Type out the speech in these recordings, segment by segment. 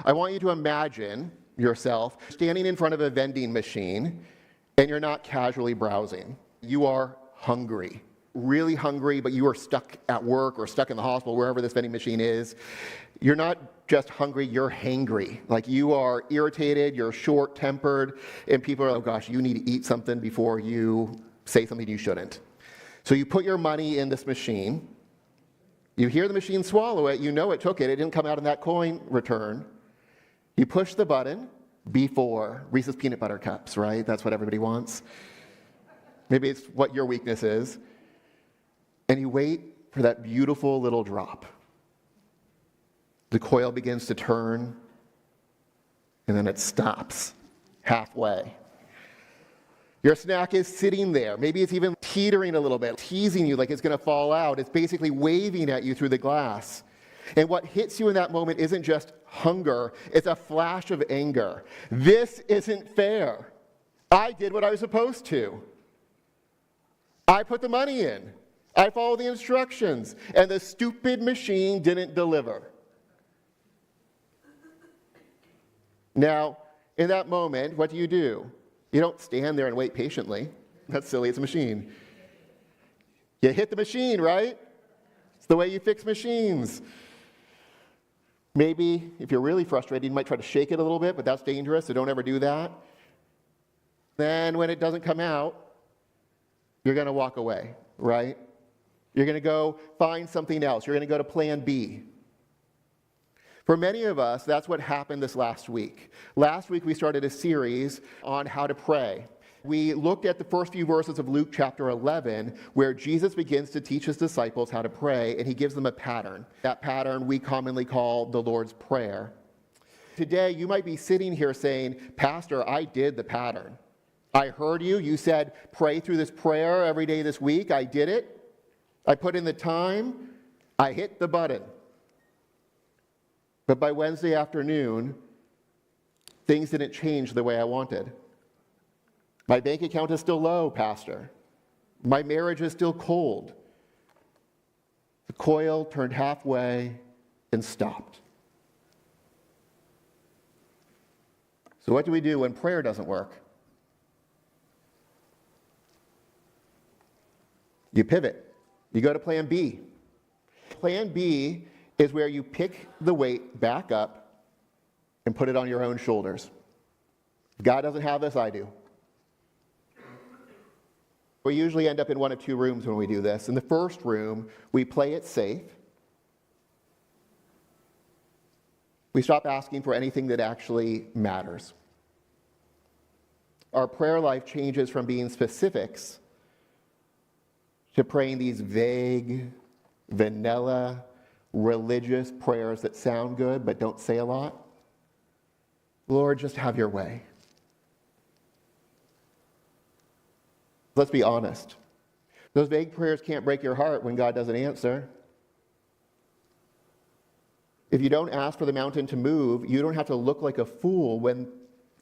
I want you to imagine yourself standing in front of a vending machine, and you're not casually browsing. You are hungry, really hungry, but you are stuck at work or stuck in the hospital, wherever this vending machine is. You're not just hungry, you're hangry. Like you are irritated, you're short-tempered, and people are, oh gosh, you need to eat something before you say something you shouldn't. So you put your money in this machine. You hear the machine swallow it, you know it took it, it didn't come out in that coin return. You push the button before Reese's peanut butter cups, right? That's what everybody wants. Maybe it's what your weakness is. And you wait for that beautiful little drop. The coil begins to turn, and then it stops halfway. Your snack is sitting there. Maybe it's even teetering a little bit, teasing you like it's going to fall out. It's basically waving at you through the glass. And what hits you in that moment isn't just hunger, it's a flash of anger. This isn't fair. I did what I was supposed to. I put the money in. I followed the instructions. And the stupid machine didn't deliver. Now, in that moment, what do? You don't stand there and wait patiently. That's silly, it's a machine. You hit the machine, right? It's the way you fix machines. Maybe, if you're really frustrated, you might try to shake it a little bit, but that's dangerous, so don't ever do that. Then when it doesn't come out, you're going to walk away, right? You're going to go find something else. You're going to go to plan B. For many of us, that's what happened this last week. Last week, we started a series on how to pray. We looked at the first few verses of Luke chapter 11, where Jesus begins to teach his disciples how to pray, and he gives them a pattern. That pattern we commonly call the Lord's Prayer. Today, you might be sitting here saying, Pastor, I did the pattern. I heard you. You said, pray through this prayer every day this week. I did it. I put in the time. I hit the button. But by Wednesday afternoon, things didn't change the way I wanted. My bank account is still low, Pastor. My marriage is still cold. The coil turned halfway and stopped. So what do we do when prayer doesn't work? You pivot. You go to plan B. Plan B is where you pick the weight back up and put it on your own shoulders. God doesn't have this, I do. We usually end up in one of two rooms when we do this. In the first room, we play it safe. We stop asking for anything that actually matters. Our prayer life changes from being specifics to praying these vague, vanilla, religious prayers that sound good but don't say a lot. Lord, just have your way. Let's be honest. Those vague prayers can't break your heart when God doesn't answer. If you don't ask for the mountain to move, you don't have to look like a fool when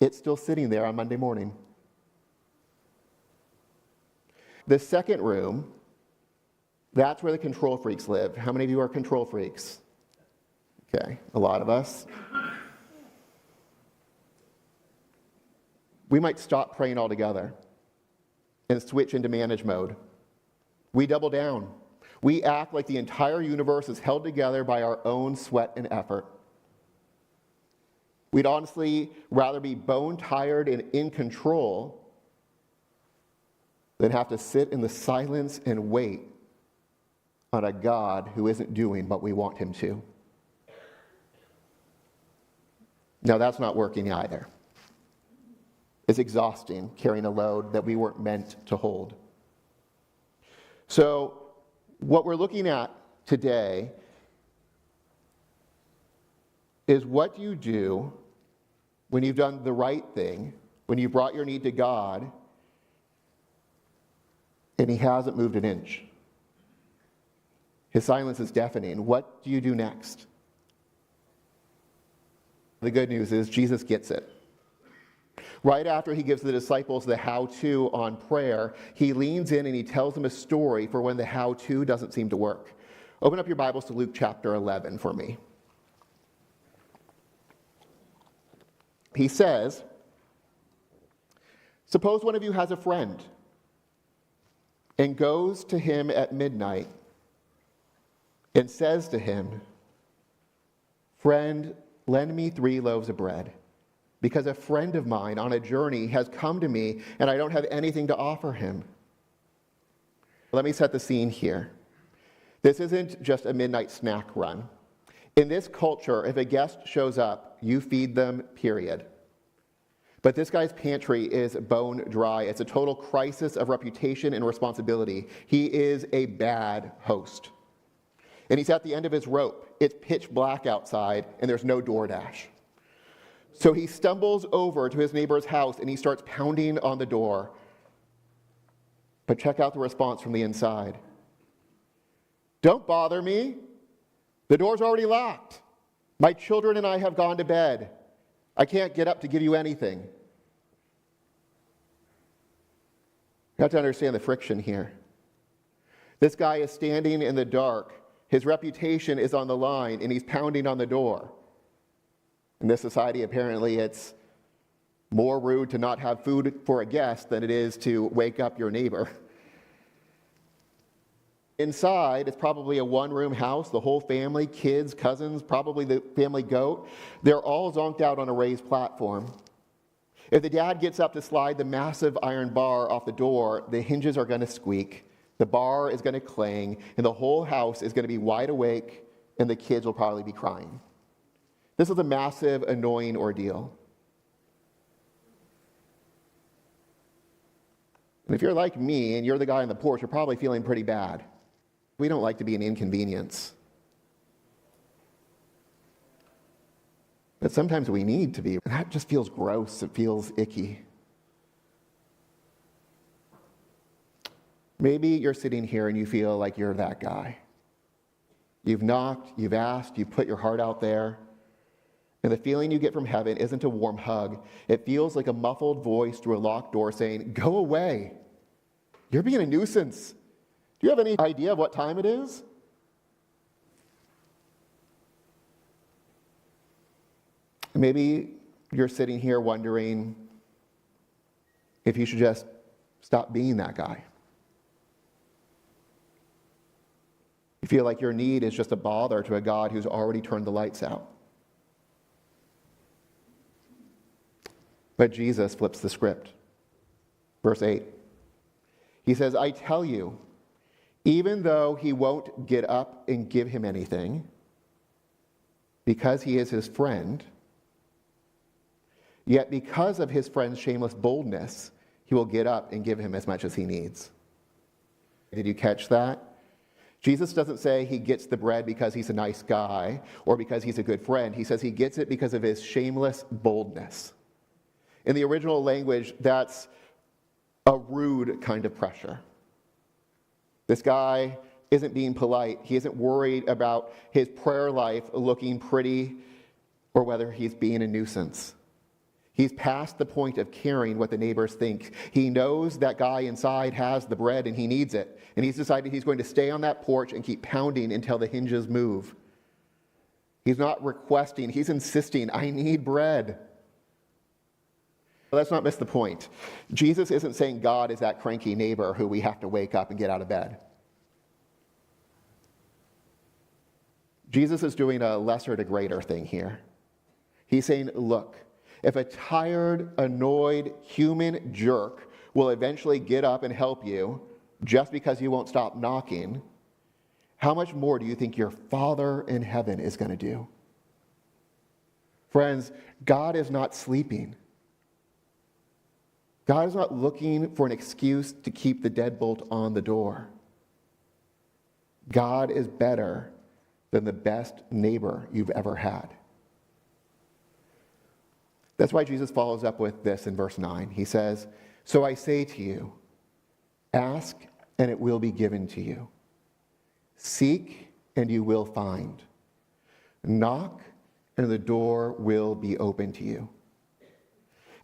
it's still sitting there on Monday morning. The second room, that's where the control freaks live. How many of you are control freaks? Okay, a lot of us. We might stop praying altogether and switch into manage mode. We double down. We act like the entire universe is held together by our own sweat and effort. We'd honestly rather be bone tired and in control than have to sit in the silence and wait on a God who isn't doing what we want him to. Now, that's not working either. It's exhausting, carrying a load that we weren't meant to hold. So, what we're looking at today is what you do when you've done the right thing, when you brought your need to God, and he hasn't moved an inch. His silence is deafening. What do you do next? The good news is Jesus gets it. Right after he gives the disciples the how-to on prayer, he leans in and he tells them a story for when the how-to doesn't seem to work. Open up your Bibles to Luke chapter 11 for me. He says, suppose one of you has a friend and goes to him at midnight and says to him, friend, lend me 3 loaves of bread, because a friend of mine on a journey has come to me and I don't have anything to offer him. Let me set the scene here. This isn't just a midnight snack run. In this culture, if a guest shows up, you feed them, period. But this guy's pantry is bone dry. It's a total crisis of reputation and responsibility. He is a bad host. And he's at the end of his rope. It's pitch black outside, and there's no DoorDash. So he stumbles over to his neighbor's house, and he starts pounding on the door. But check out the response from the inside. Don't bother me. The door's already locked. My children and I have gone to bed. I can't get up to give you anything. You have to understand the friction here. This guy is standing in the dark. His reputation is on the line, and he's pounding on the door. In this society, apparently, it's more rude to not have food for a guest than it is to wake up your neighbor. Inside, it's probably a one-room house, the whole family, kids, cousins, probably the family goat. They're all zonked out on a raised platform. If the dad gets up to slide the massive iron bar off the door, the hinges are going to squeak, the bar is going to clang, and the whole house is going to be wide awake, and the kids will probably be crying. This is a massive, annoying ordeal. And if you're like me and you're the guy on the porch, you're probably feeling pretty bad. We don't like to be an inconvenience. But sometimes we need to be. And that just feels gross. It feels icky. Maybe you're sitting here and you feel like you're that guy. You've knocked, you've asked, you've put your heart out there. And the feeling you get from heaven isn't a warm hug. It feels like a muffled voice through a locked door saying, go away. You're being a nuisance. Do you have any idea of what time it is? Maybe you're sitting here wondering if you should just stop being that guy. You feel like your need is just a bother to a God who's already turned the lights out. But Jesus flips the script. Verse 8. He says, I tell you, even though he won't get up and give him anything, because he is his friend, yet because of his friend's shameless boldness, he will get up and give him as much as he needs. Did you catch that? Jesus doesn't say he gets the bread because he's a nice guy or because he's a good friend. He says he gets it because of his shameless boldness. In the original language, that's a rude kind of pressure. This guy isn't being polite. He isn't worried about his prayer life looking pretty or whether he's being a nuisance. He's past the point of caring what the neighbors think. He knows that guy inside has the bread and he needs it. And he's decided he's going to stay on that porch and keep pounding until the hinges move. He's not requesting, he's insisting, I need bread. But let's not miss the point. Jesus isn't saying God is that cranky neighbor who we have to wake up and get out of bed. Jesus is doing a lesser to greater thing here. He's saying, look, if a tired, annoyed human jerk will eventually get up and help you just because you won't stop knocking, how much more do you think your Father in heaven is going to do? Friends, God is not sleeping. God is not looking for an excuse to keep the deadbolt on the door. God is better than the best neighbor you've ever had. That's why Jesus follows up with this in verse 9. He says, so I say to you, ask and it will be given to you. Seek and you will find. Knock and the door will be open to you.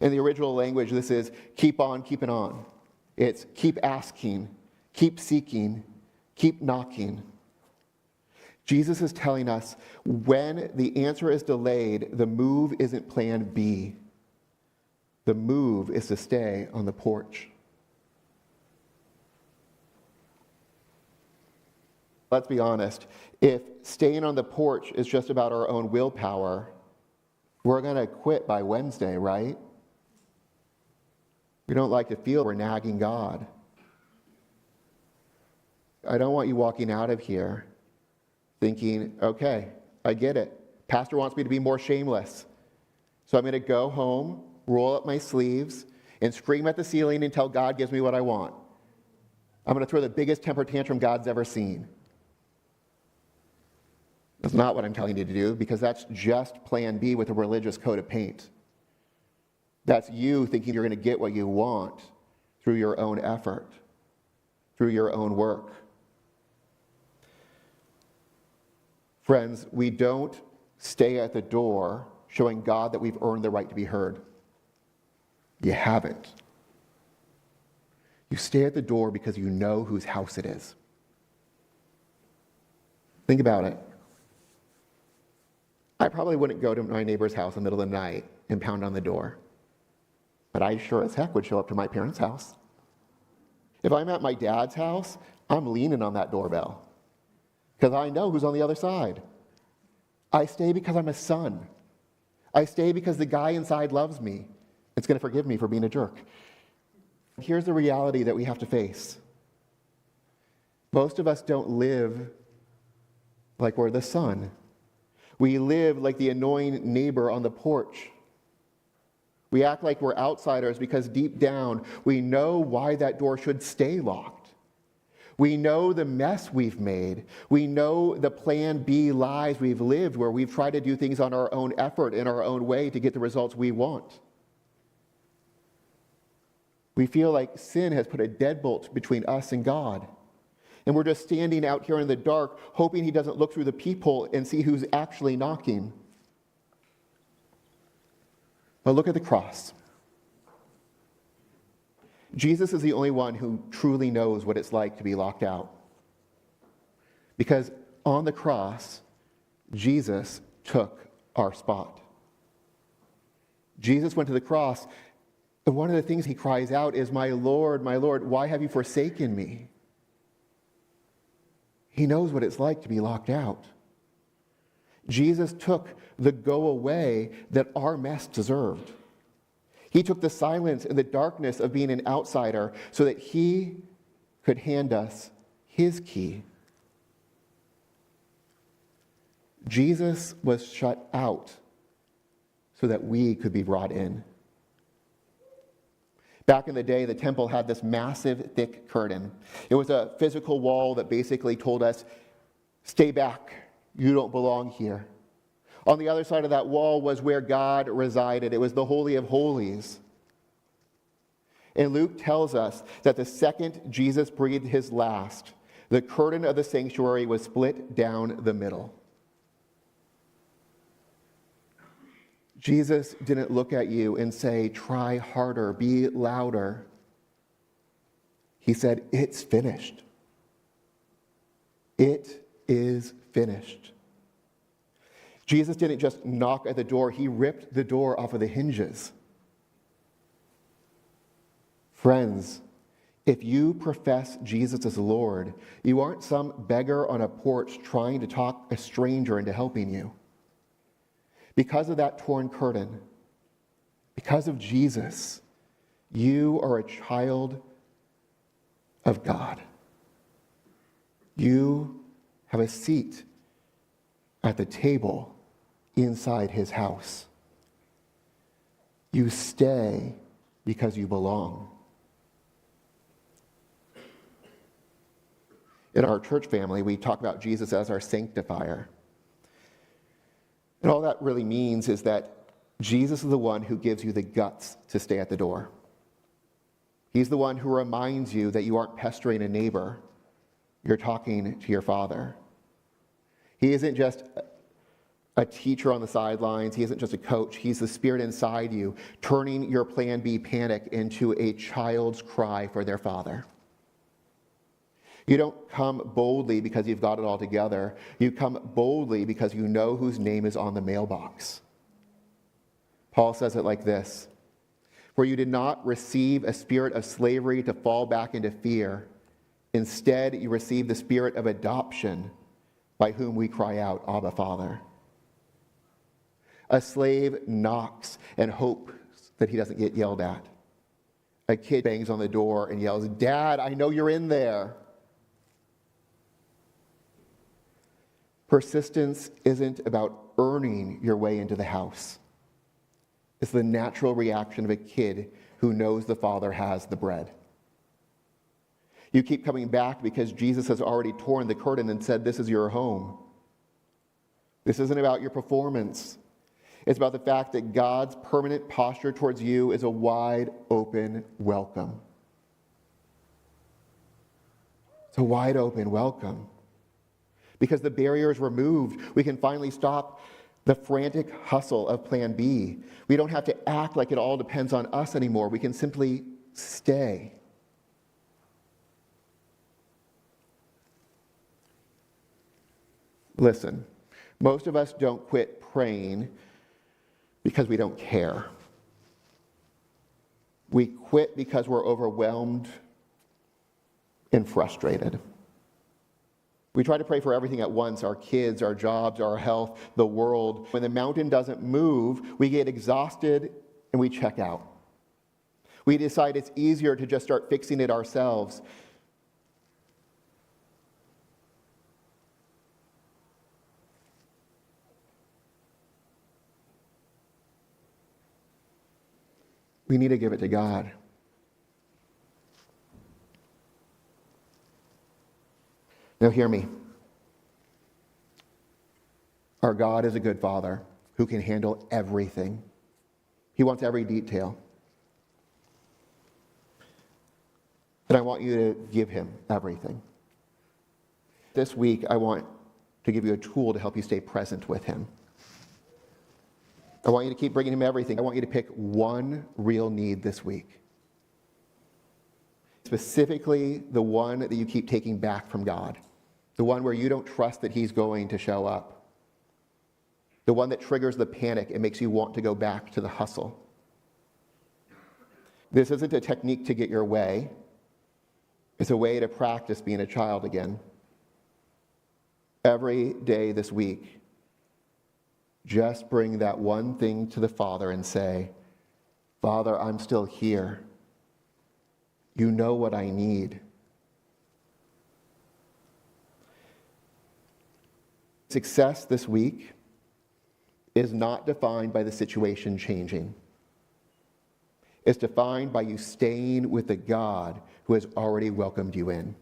In the original language, this is keep on keeping on. It's keep asking, keep seeking, keep knocking. Jesus is telling us when the answer is delayed, the move isn't plan B. The move is to stay on the porch. Let's be honest. If staying on the porch is just about our own willpower, we're going to quit by Wednesday, right? We don't like to feel we're nagging God. I don't want you walking out of here thinking, okay, I get it. Pastor wants me to be more shameless. So I'm going to go home, roll up my sleeves, and scream at the ceiling until God gives me what I want. I'm going to throw the biggest temper tantrum God's ever seen. That's not what I'm telling you to do, because that's just plan B with a religious coat of paint. That's you thinking you're going to get what you want through your own effort, through your own work. Friends, we don't stay at the door showing God that we've earned the right to be heard. You haven't. You stay at the door because you know whose house it is. Think about it. I probably wouldn't go to my neighbor's house in the middle of the night and pound on the door. But I sure as heck would show up to my parents' house. If I'm at my dad's house, I'm leaning on that doorbell because I know who's on the other side. I stay because I'm a son. I stay because the guy inside loves me. It's going to forgive me for being a jerk. Here's the reality that we have to face. Most of us don't live like we're the son. We live like the annoying neighbor on the porch. We act like we're outsiders because deep down we know why that door should stay locked. We know the mess we've made. We know the plan B lives we've lived where we've tried to do things on our own effort in our own way to get the results we want. We feel like sin has put a deadbolt between us and God. And we're just standing out here in the dark, hoping he doesn't look through the peephole and see who's actually knocking. But look at the cross. Jesus is the only one who truly knows what it's like to be locked out. Because on the cross, Jesus took our spot. Jesus went to the cross, and one of the things he cries out is, my Lord, why have you forsaken me?" He knows what it's like to be locked out. Jesus took the go away that our mess deserved. He took the silence and the darkness of being an outsider so that he could hand us his key. Jesus was shut out so that we could be brought in. Back in the day, the temple had this massive, thick curtain. It was a physical wall that basically told us, stay back, you don't belong here. On the other side of that wall was where God resided. It was the Holy of Holies. And Luke tells us that the second Jesus breathed his last, the curtain of the sanctuary was split down the middle. Jesus didn't look at you and say, try harder, be louder. He said, it's finished. It is finished. Jesus didn't just knock at the door, he ripped the door off of the hinges. Friends, if you profess Jesus as Lord, you aren't some beggar on a porch trying to talk a stranger into helping you. Because of that torn curtain, because of Jesus, you are a child of God. You have a seat at the table inside his house. You stay because you belong. In our church family, we talk about Jesus as our sanctifier. And all that really means is that Jesus is the one who gives you the guts to stay at the door. He's the one who reminds you that you aren't pestering a neighbor. You're talking to your Father. He isn't just a teacher on the sidelines. He isn't just a coach. He's the Spirit inside you, turning your plan B panic into a child's cry for their Father. You don't come boldly because you've got it all together. You come boldly because you know whose name is on the mailbox. Paul says it like this: For you did not receive a spirit of slavery to fall back into fear. Instead, you received the spirit of adoption, by whom we cry out, Abba, Father. A slave knocks and hopes that he doesn't get yelled at. A kid bangs on the door and yells, Dad, I know you're in there. Persistence isn't about earning your way into the house. It's the natural reaction of a kid who knows the Father has the bread. You keep coming back because Jesus has already torn the curtain and said, this is your home. This isn't about your performance. It's about the fact that God's permanent posture towards you is a wide open welcome. It's a wide open welcome. Because the barrier is removed, we can finally stop the frantic hustle of plan B. We don't have to act like it all depends on us anymore. We can simply stay. Listen, most of us don't quit praying because we don't care. We quit because we're overwhelmed and frustrated. We try to pray for everything at once, our kids, our jobs, our health, the world. When the mountain doesn't move, we get exhausted and we check out. We decide it's easier to just start fixing it ourselves. We need to give it to God. Now hear me. Our God is a good Father who can handle everything. He wants every detail. And I want you to give him everything. This week, I want to give you a tool to help you stay present with him. I want you to keep bringing him everything. I want you to pick one real need this week. Specifically, the one that you keep taking back from God. The one where you don't trust that he's going to show up. The one that triggers the panic and makes you want to go back to the hustle. This isn't a technique to get your way. It's a way to practice being a child again. Every day this week, just bring that one thing to the Father and say, Father, I'm still here. You know what I need. Success this week is not defined by the situation changing. It's defined by you staying with the God who has already welcomed you in.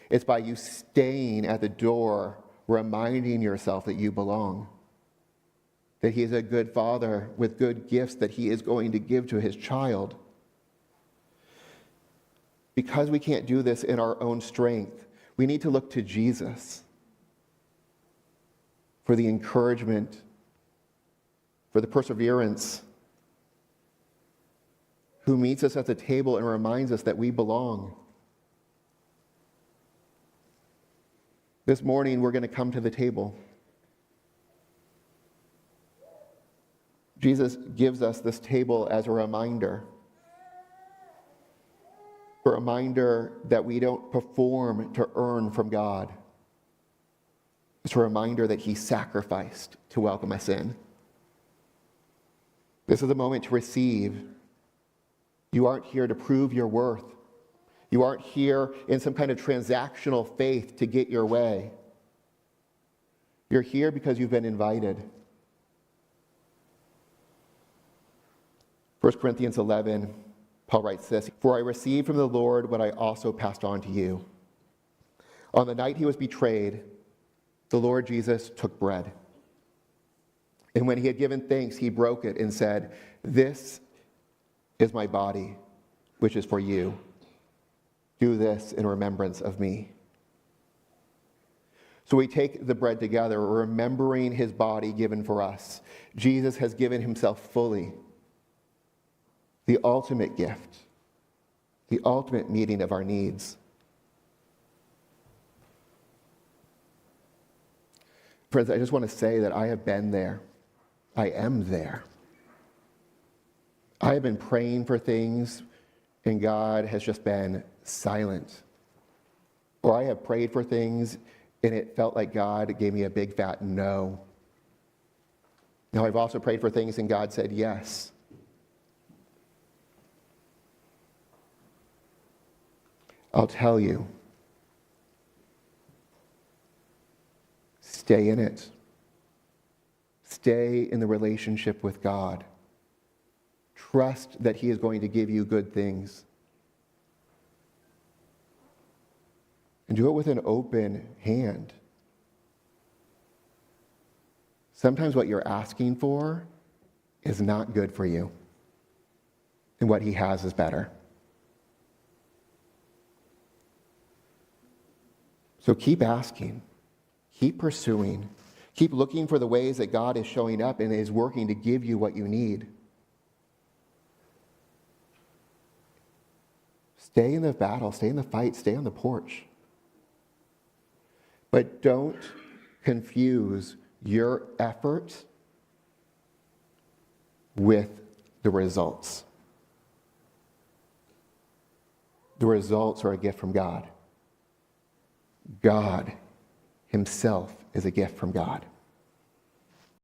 It's by you staying at the door, reminding yourself that you belong. That he is a good Father with good gifts that he is going to give to his child. Because we can't do this in our own strength, we need to look to Jesus for the encouragement, for the perseverance, who meets us at the table and reminds us that we belong. This morning, we're going to come to the table. Jesus gives us this table as a reminder that we don't perform to earn from God. It's a reminder that he sacrificed to welcome us in. This is a moment to receive. You aren't here to prove your worth. You aren't here in some kind of transactional faith to get your way. You're here because you've been invited. 1 Corinthians 11, Paul writes this, "For I received from the Lord what I also passed on to you. On the night he was betrayed, the Lord Jesus took bread. And when he had given thanks, he broke it and said, 'This is my body, which is for you. Do this in remembrance of me.'" So we take the bread together, remembering his body given for us. Jesus has given himself fully. The ultimate gift, the ultimate meeting of our needs. Friends, I just want to say that I have been there. I am there. I have been praying for things and God has just been silent. Or I have prayed for things and it felt like God gave me a big fat no. Now, I've also prayed for things and God said yes. I'll tell you, stay in it. Stay in the relationship with God. Trust that He is going to give you good things. And do it with an open hand. Sometimes what you're asking for is not good for you. And what He has is better. So keep asking. Keep pursuing. Keep looking for the ways that God is showing up and is working to give you what you need. Stay in the battle. Stay in the fight. Stay on the porch. But don't confuse your effort with the results. The results are a gift from God. God Himself is a gift from God.